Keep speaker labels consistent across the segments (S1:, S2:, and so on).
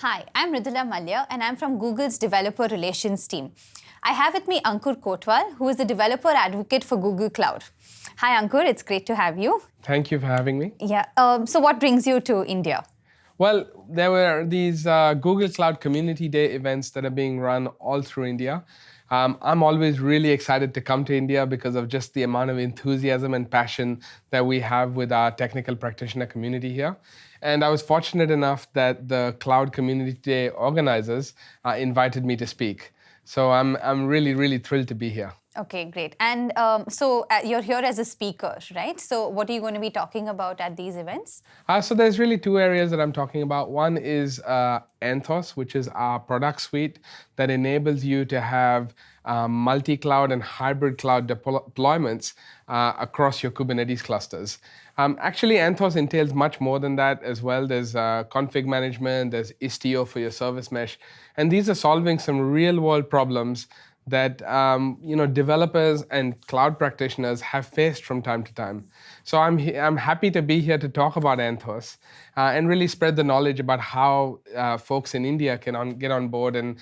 S1: Hi, I'm Ridula Malya and I'm from Google's developer relations team. I have with me Ankur Kotwal, who is the developer advocate for Google Cloud. Hi Ankur, it's great to have you.
S2: Thank you for having me.
S1: Yeah, so what brings you to India?
S2: Well, there were these Google Cloud Community Day events that are being run all through India. I'm always really excited to come to India because of just the amount of enthusiasm and passion that we have with our technical practitioner community here. And I was fortunate enough that the Cloud Community Day organizers invited me to speak. So I'm really, really thrilled to be here.
S1: Okay, great. And you're here as a speaker, right? So what are you going to be talking about at these events?
S2: So there's really two areas that I'm talking about. One is Anthos, which is our product suite that enables you to have multi-cloud and hybrid cloud deployments across your Kubernetes clusters. Actually, Anthos entails much more than that as well. There's config management, there's Istio for your service mesh, and these are solving some real-world problems that developers and cloud practitioners have faced from time to time. So I'm happy to be here to talk about Anthos and really spread the knowledge about how folks in India can get on board and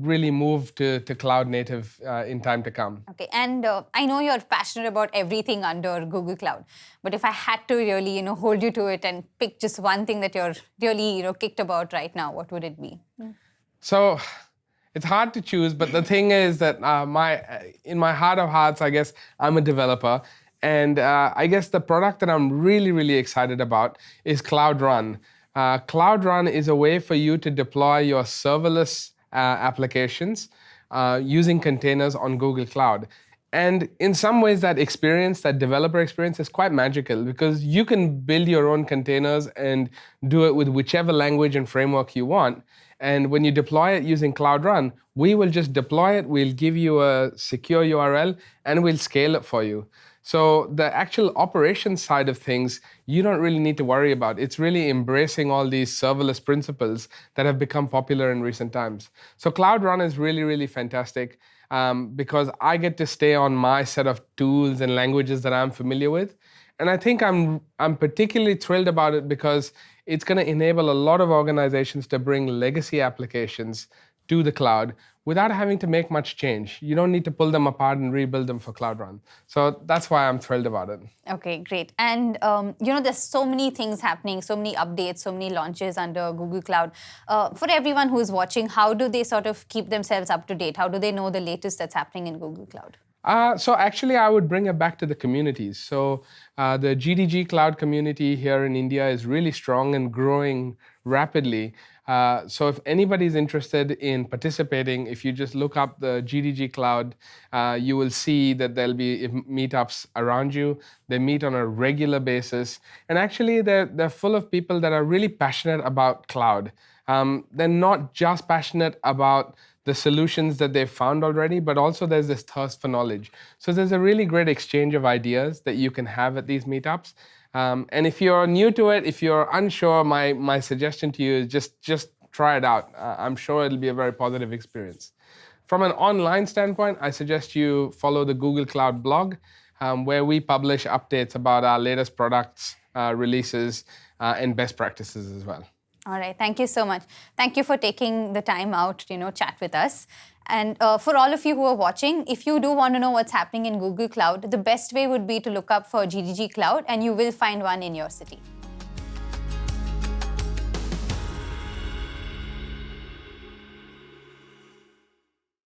S2: really move to cloud native in time to come.
S1: Okay, and I know you're passionate about everything under Google Cloud, but if I had to really, hold you to it and pick just one thing that you're really, kicked about right now, what would it be?
S2: So it's hard to choose, but the thing is that in my heart of hearts, I guess I'm a developer. And I guess the product that I'm really, really excited about is Cloud Run. Cloud Run is a way for you to deploy your serverless applications using containers on Google Cloud. And in some ways, that developer experience is quite magical because you can build your own containers and do it with whichever language and framework you want. And when you deploy it using Cloud Run, we will just deploy it, we'll give you a secure URL, and we'll scale it for you. So the actual operations side of things, you don't really need to worry about. It's really embracing all these serverless principles that have become popular in recent times. So Cloud Run is really, really fantastic because I get to stay on my set of tools and languages that I'm familiar with. And I think I'm particularly thrilled about it because it's going to enable a lot of organizations to bring legacy applications to the cloud without having to make much change. You don't need to pull them apart and rebuild them for Cloud Run. So that's why I'm thrilled about it.
S1: Okay, great. And there's so many things happening, so many updates, so many launches under Google Cloud. For everyone who's watching, how do they sort of keep themselves up to date? How do they know the latest that's happening in Google Cloud?
S2: So actually, I would bring it back to the communities. So the GDG Cloud community here in India is really strong and growing rapidly. So if anybody's interested in participating, if you just look up the GDG Cloud, you will see that there'll be meetups around you. They meet on a regular basis. And actually, they're full of people that are really passionate about cloud. They're not just passionate about the solutions that they've found already, but also there's this thirst for knowledge. So there's a really great exchange of ideas that you can have at these meetups. And if you're new to it, if you're unsure, my suggestion to you is just try it out. I'm sure it'll be a very positive experience. From an online standpoint, I suggest you follow the Google Cloud blog, where we publish updates about our latest products, releases, and best practices as well.
S1: All right. Thank you so much. Thank you for taking the time out to, chat with us. And for all of you who are watching, if you do want to know what's happening in Google Cloud, the best way would be to look up for GDG Cloud, and you will find one in your city.